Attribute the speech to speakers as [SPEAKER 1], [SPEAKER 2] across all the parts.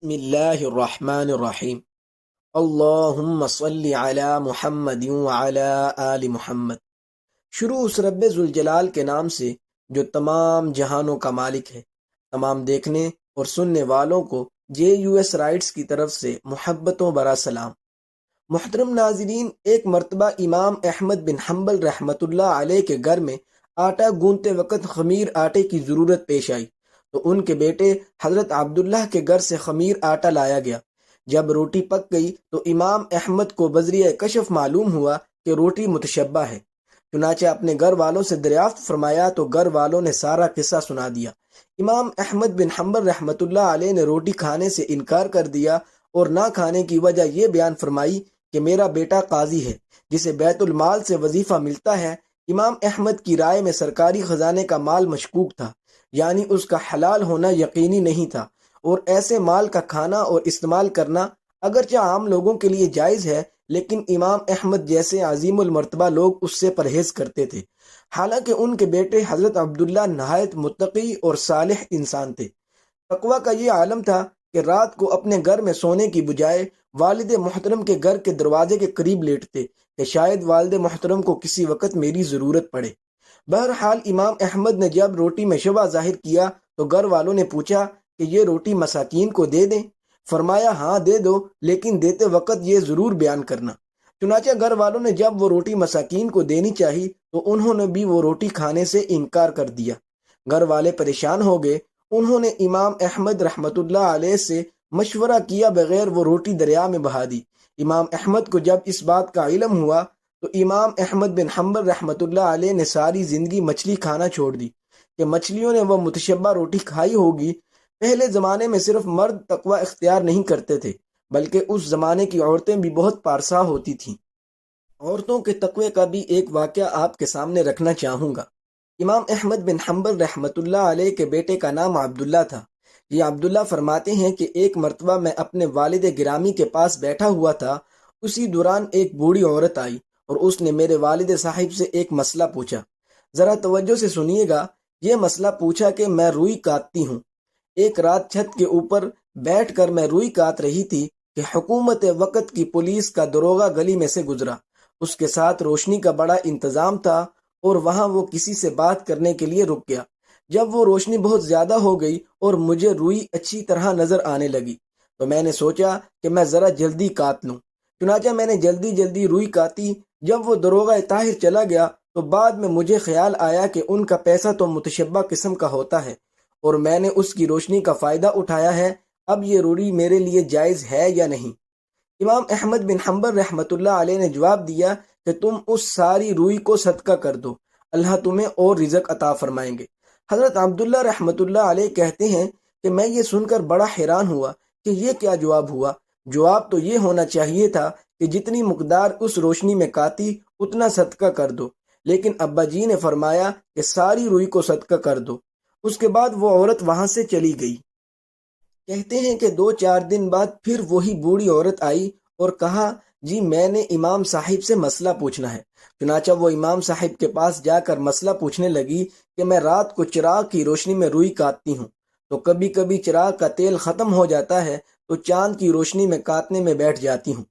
[SPEAKER 1] بسم اللہ الرحمن الرحیم اللہم صلی علی محمد وعلی آل محمد۔ شروع اس رب ذوالجلال کے نام سے جو تمام جہانوں کا مالک ہے۔ تمام دیکھنے اور سننے والوں کو JUS رائٹس کی طرف سے محبتوں برا سلام۔ محترم ناظرین، ایک مرتبہ امام احمد بن حنبل رحمۃ اللہ علیہ کے گھر میں آٹا گوندتے وقت خمیر آٹے کی ضرورت پیش آئی تو ان کے بیٹے حضرت عبداللہ کے گھر سے خمیر آٹا لایا گیا۔ جب روٹی پک گئی تو امام احمد کو بذریعہ کشف معلوم ہوا کہ روٹی متشبہ ہے۔ چنانچہ اپنے گھر والوں سے دریافت فرمایا تو گھر والوں نے سارا قصہ سنا دیا۔ امام احمد بن حنبل رحمۃ اللہ علیہ نے روٹی کھانے سے انکار کر دیا اور نہ کھانے کی وجہ یہ بیان فرمائی کہ میرا بیٹا قاضی ہے جسے بیت المال سے وظیفہ ملتا ہے۔ امام احمد کی رائے میں سرکاری خزانے کا مال مشکوک تھا، یعنی اس کا حلال ہونا یقینی نہیں تھا، اور ایسے مال کا کھانا اور استعمال کرنا اگرچہ عام لوگوں کے لیے جائز ہے، لیکن امام احمد جیسے عظیم المرتبہ لوگ اس سے پرہیز کرتے تھے، حالانکہ ان کے بیٹے حضرت عبداللہ نہایت متقی اور صالح انسان تھے۔ تقوی کا یہ عالم تھا کہ رات کو اپنے گھر میں سونے کی بجائے والد محترم کے گھر کے دروازے کے قریب لیٹتے کہ شاید والد محترم کو کسی وقت میری ضرورت پڑے۔ بہرحال امام احمد نے جب روٹی میں شبہ ظاہر کیا تو گھر والوں نے پوچھا کہ یہ روٹی مساکین کو دے دیں؟ فرمایا ہاں دے دو، لیکن دیتے وقت یہ ضرور بیان کرنا۔ چنانچہ گھر والوں نے جب وہ روٹی مساکین کو دینی چاہی تو انہوں نے بھی وہ روٹی کھانے سے انکار کر دیا۔ گھر والے پریشان ہو گئے۔ انہوں نے امام احمد رحمۃ اللہ علیہ سے مشورہ کیا بغیر وہ روٹی دریا میں بہا دی۔ امام احمد کو جب اس بات کا علم ہوا تو امام احمد بن حنبل رحمۃ اللہ علیہ نے ساری زندگی مچھلی کھانا چھوڑ دی کہ مچھلیوں نے وہ متشبہ روٹی کھائی ہوگی۔ پہلے زمانے میں صرف مرد تقوی اختیار نہیں کرتے تھے، بلکہ اس زمانے کی عورتیں بھی بہت پارسا ہوتی تھیں۔ عورتوں کے تقوی کا بھی ایک واقعہ آپ کے سامنے رکھنا چاہوں گا۔ امام احمد بن حنبل رحمۃ اللہ علیہ کے بیٹے کا نام عبداللہ تھا۔ یہ عبداللہ فرماتے ہیں کہ ایک مرتبہ میں اپنے والد گرامی کے پاس بیٹھا ہوا تھا، اسی دوران ایک بوڑھی عورت آئی اور اس نے میرے والد صاحب سے ایک مسئلہ پوچھا۔ ذرا توجہ سے سنیے گا۔ یہ مسئلہ پوچھا کہ میں روئی کاٹتی ہوں۔ ایک رات چھت کے اوپر بیٹھ کر میں روئی کاٹ رہی تھی کہ حکومت وقت کی پولیس کا داروغہ گلی میں سے گزرا۔ اس کے ساتھ روشنی کا بڑا انتظام تھا اور وہاں وہ کسی سے بات کرنے کے لیے رک گیا۔ جب وہ روشنی بہت زیادہ ہو گئی اور مجھے روئی اچھی طرح نظر آنے لگی تو میں نے سوچا کہ میں ذرا جلدی کاٹ لوں۔ چنانچہ میں نے جلدی جلدی روئی کاٹی۔ جب وہ داروغہ طاہر چلا گیا تو بعد میں مجھے خیال آیا کہ ان کا پیسہ تو متشبہ قسم کا ہوتا ہے اور میں نے اس کی روشنی کا فائدہ اٹھایا ہے۔ اب یہ روئی میرے لیے جائز ہے یا نہیں؟ امام احمد بن حنبل رحمۃ اللہ علیہ نے جواب دیا کہ تم اس ساری روئی کو صدقہ کر دو، اللہ تمہیں اور رزق عطا فرمائیں گے۔ حضرت عبداللہ رحمۃ اللہ علیہ کہتے ہیں کہ میں یہ سن کر بڑا حیران ہوا کہ یہ کیا جواب ہوا۔ جواب تو یہ ہونا چاہیے تھا کہ جتنی مقدار اس روشنی میں کاتی اتنا صدقہ کر دو، لیکن ابا جی نے فرمایا کہ ساری روئی کو صدقہ کر دو۔ اس کے بعد وہ عورت وہاں سے چلی گئی۔ کہتے ہیں کہ 2-4 دن بعد پھر وہی بوڑھی عورت آئی اور کہا جی میں نے امام صاحب سے مسئلہ پوچھنا ہے۔ چنانچہ وہ امام صاحب کے پاس جا کر مسئلہ پوچھنے لگی کہ میں رات کو چراغ کی روشنی میں روئی کاٹتی ہوں تو کبھی کبھی چراغ کا تیل ختم ہو جاتا ہے تو چاند کی روشنی میں کاٹنے میں بیٹھ جاتی ہوں۔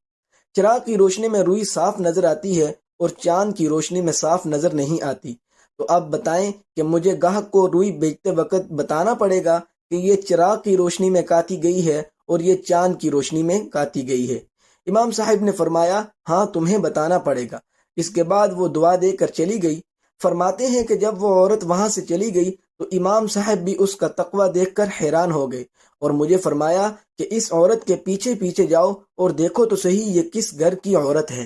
[SPEAKER 1] چراغ کی روشنی میں روئی صاف نظر آتی ہے اور چاند کی روشنی میں صاف نظر نہیں آتی، تو اب بتائیں کہ مجھے گاہک کو روئی بیچتے وقت بتانا پڑے گا کہ یہ چراغ کی روشنی میں کاٹی گئی ہے اور یہ چاند کی روشنی میں کاٹی گئی ہے؟ امام صاحب نے فرمایا ہاں تمہیں بتانا پڑے گا۔ اس کے بعد وہ دعا دے کر چلی گئی۔ فرماتے ہیں کہ جب وہ عورت وہاں سے چلی گئی تو امام صاحب بھی اس کا تقوی دیکھ کر حیران ہو گئے اور مجھے فرمایا کہ اس عورت کے پیچھے پیچھے جاؤ اور دیکھو تو صحیح یہ کس گھر کی عورت ہے۔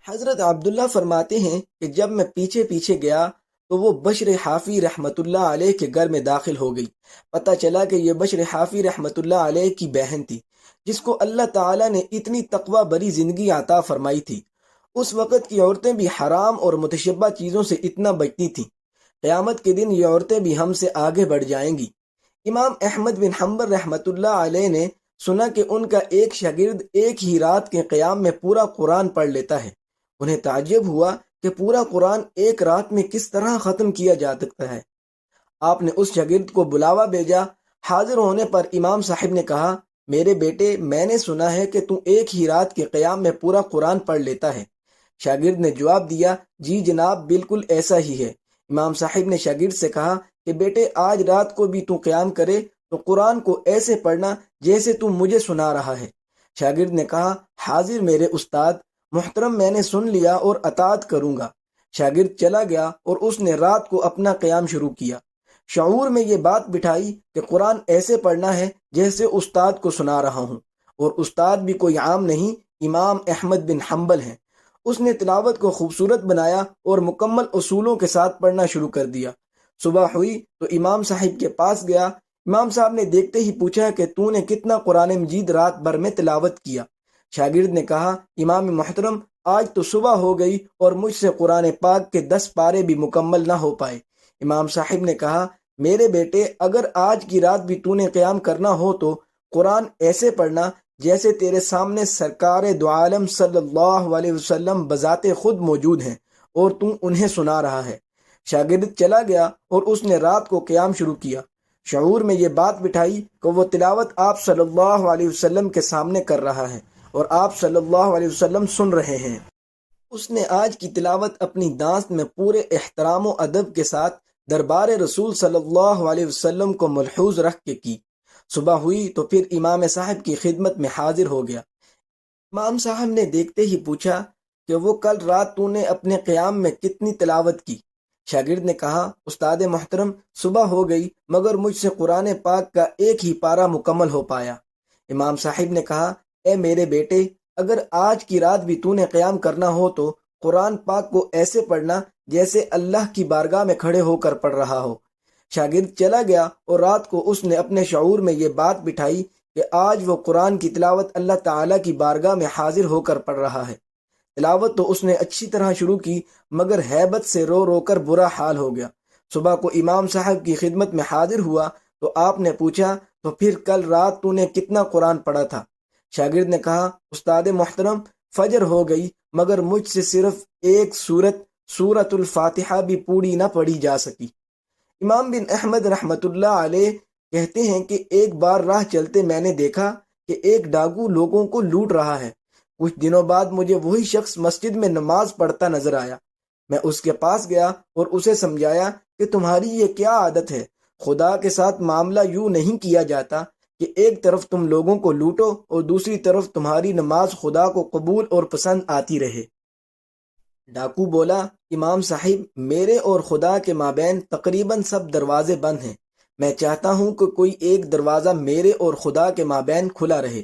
[SPEAKER 1] حضرت عبداللہ فرماتے ہیں کہ جب میں پیچھے پیچھے گیا تو وہ بشر حافی رحمۃ اللہ علیہ کے گھر میں داخل ہو گئی۔ پتہ چلا کہ یہ بشر حافی رحمۃ اللہ علیہ کی بہن تھی جس کو اللہ تعالیٰ نے اتنی تقوی بری زندگی عطا فرمائی تھی۔ اس وقت کی عورتیں بھی حرام اور متشبہ چیزوں سے اتنا بچتی تھیں، قیامت کے دن یہ عورتیں بھی ہم سے آگے بڑھ جائیں گی۔ امام احمد بن حنبل رحمۃ اللہ علیہ نے سنا کہ ان کا ایک شاگرد ایک ہی رات کے قیام میں پورا قرآن پڑھ لیتا ہے۔ انہیں تعجب ہوا کہ پورا قرآن ایک رات میں کس طرح ختم کیا جا سکتا ہے۔ آپ نے اس شاگرد کو بلاوا بھیجا۔ حاضر ہونے پر امام صاحب نے کہا میرے بیٹے، میں نے سنا ہے کہ تو ایک ہی رات کے قیام میں پورا قرآن پڑھ لیتا ہے۔ شاگرد نے جواب دیا، جی جناب، بالکل ایسا ہی ہے۔ امام صاحب نے شاگرد سے کہا کہ بیٹے، آج رات کو بھی تو قیام کرے تو قرآن کو ایسے پڑھنا جیسے تو مجھے سنا رہا ہے۔ شاگرد نے کہا، حاضر میرے استاد محترم، میں نے سن لیا اور اطاعت کروں گا۔ شاگرد چلا گیا اور اس نے رات کو اپنا قیام شروع کیا۔ شعور میں یہ بات بٹھائی کہ قرآن ایسے پڑھنا ہے جیسے استاد کو سنا رہا ہوں، اور استاد بھی کوئی عام نہیں، امام احمد بن حنبل ہیں۔ اس نے تلاوت کو خوبصورت بنایا اور مکمل اصولوں کے ساتھ پڑھنا شروع کر دیا۔ صبح ہوئی تو امام صاحب کے پاس گیا۔ امام صاحب نے دیکھتے ہی پوچھا کہ تو نے کتنا قرآن مجید رات بھر میں تلاوت کیا؟ شاگرد نے کہا، امام محترم، آج تو صبح ہو گئی اور مجھ سے قرآن پاک کے 10 پارے بھی مکمل نہ ہو پائے۔ امام صاحب نے کہا، میرے بیٹے، اگر آج کی رات بھی تو نے قیام کرنا ہو تو قرآن ایسے پڑھنا جیسے تیرے سامنے سرکار دو عالم صلی اللہ علیہ وسلم بذات خود موجود ہیں اور تو انہیں سنا رہا ہے۔ شاگرد چلا گیا اور اس نے رات کو قیام شروع کیا۔ شعور میں یہ بات بٹھائی کہ وہ تلاوت آپ صلی اللہ علیہ وسلم کے سامنے کر رہا ہے اور آپ صلی اللہ علیہ وسلم سن رہے ہیں۔ اس نے آج کی تلاوت اپنی دانست میں پورے احترام و ادب کے ساتھ دربار رسول صلی اللہ علیہ وسلم کو ملحوظ رکھ کے کی۔ صبح ہوئی تو پھر امام صاحب کی خدمت میں حاضر ہو گیا۔ امام صاحب نے دیکھتے ہی پوچھا کہ وہ کل رات تو نے اپنے قیام میں کتنی تلاوت کی؟ شاگرد نے کہا، استاد محترم، صبح ہو گئی مگر مجھ سے قرآن پاک کا ایک ہی پارہ مکمل ہو پایا۔ امام صاحب نے کہا، اے میرے بیٹے، اگر آج کی رات بھی تو نے قیام کرنا ہو تو قرآن پاک کو ایسے پڑھنا جیسے اللہ کی بارگاہ میں کھڑے ہو کر پڑھ رہا ہو۔ شاگرد چلا گیا اور رات کو اس نے اپنے شعور میں یہ بات بٹھائی کہ آج وہ قرآن کی تلاوت اللہ تعالیٰ کی بارگاہ میں حاضر ہو کر پڑھ رہا ہے۔ تلاوت تو اس نے اچھی طرح شروع کی مگر ہیبت سے رو رو کر برا حال ہو گیا۔ صبح کو امام صاحب کی خدمت میں حاضر ہوا تو آپ نے پوچھا، تو پھر کل رات تو نے کتنا قرآن پڑھا تھا؟ شاگرد نے کہا، استاد محترم، فجر ہو گئی مگر مجھ سے صرف ایک سورت الفاتحہ بھی پوری نہ پڑھی جا سکی۔ امام بن احمد رحمۃ اللہ علیہ کہتے ہیں کہ ایک بار راہ چلتے میں نے دیکھا کہ ایک ڈاکو لوگوں کو لوٹ رہا ہے۔ کچھ دنوں بعد مجھے وہی شخص مسجد میں نماز پڑھتا نظر آیا۔ میں اس کے پاس گیا اور اسے سمجھایا کہ تمہاری یہ کیا عادت ہے؟ خدا کے ساتھ معاملہ یوں نہیں کیا جاتا کہ ایک طرف تم لوگوں کو لوٹو اور دوسری طرف تمہاری نماز خدا کو قبول اور پسند آتی رہے۔ ڈاکو بولا، امام صاحب، میرے اور خدا کے مابین تقریباً سب دروازے بند ہیں۔ میں چاہتا ہوں کہ کوئی ایک دروازہ میرے اور خدا کے مابین کھلا رہے۔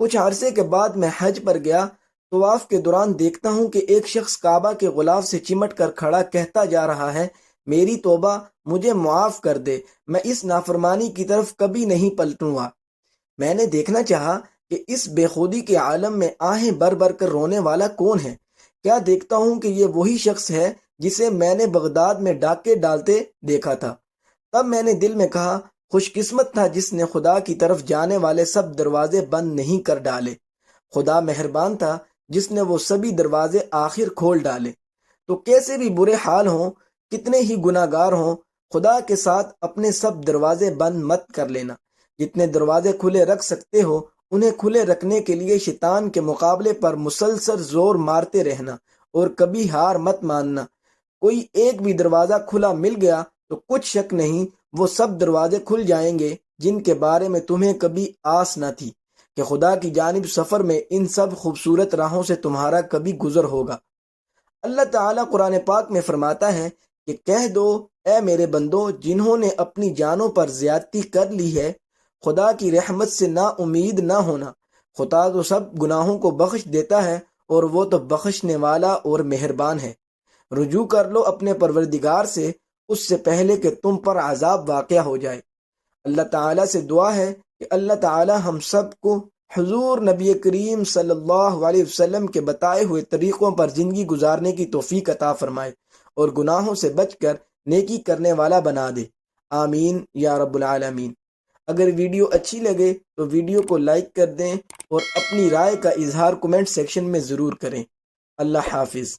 [SPEAKER 1] کچھ عرصے کے بعد میں حج پر گیا۔ طواف کے دوران دیکھتا ہوں کہ ایک شخص کعبہ کے غلاف سے چمٹ کر کھڑا کہتا جا رہا ہے، میری توبہ، مجھے معاف کر دے، میں اس نافرمانی کی طرف کبھی نہیں پلٹوں گا۔ میں نے دیکھنا چاہا کہ اس بے خودی کے عالم میں آہیں بھر بھر کر رونے والا کون ہے۔ کیا دیکھتا ہوں کہ یہ وہی شخص ہے جسے میں نے بغداد میں ڈاکے ڈالتے دیکھا تھا۔ تب میں نے دل میں کہا، خوش قسمت تھا جس نے خدا کی طرف جانے والے سب دروازے بند نہیں کر ڈالے۔ خدا مہربان تھا جس نے وہ سبھی دروازے آخر کھول ڈالے۔ تو کیسے بھی برے حال ہوں، کتنے ہی گناہ گار ہوں، خدا کے ساتھ اپنے سب دروازے بند مت کر لینا۔ جتنے دروازے کھلے رکھ سکتے ہو انہیں کھلے رکھنے کے لیے شیطان کے مقابلے پر مسلسل زور مارتے رہنا اور کبھی ہار مت ماننا۔ کوئی ایک بھی دروازہ کھلا مل گیا تو کچھ شک نہیں وہ سب دروازے کھل جائیں گے جن کے بارے میں تمہیں کبھی آس نہ تھی کہ خدا کی جانب سفر میں ان سب خوبصورت راہوں سے تمہارا کبھی گزر ہوگا۔ اللہ تعالیٰ قرآن پاک میں فرماتا ہے کہ کہہ دو، اے میرے بندو، جنہوں نے اپنی جانوں پر زیادتی کر لی ہے، خدا کی رحمت سے نا امید نہ ہونا۔ خدا تو سب گناہوں کو بخش دیتا ہے اور وہ تو بخشنے والا اور مہربان ہے۔ رجوع کر لو اپنے پروردگار سے اس سے پہلے کہ تم پر عذاب واقع ہو جائے۔ اللہ تعالیٰ سے دعا ہے کہ اللہ تعالیٰ ہم سب کو حضور نبی کریم صلی اللہ علیہ وسلم کے بتائے ہوئے طریقوں پر زندگی گزارنے کی توفیق عطا فرمائے اور گناہوں سے بچ کر نیکی کرنے والا بنا دے۔ آمین یا رب العالمین۔ اگر ویڈیو اچھی لگے تو ویڈیو کو لائک کر دیں اور اپنی رائے کا اظہار کمنٹ سیکشن میں ضرور کریں۔ اللہ حافظ۔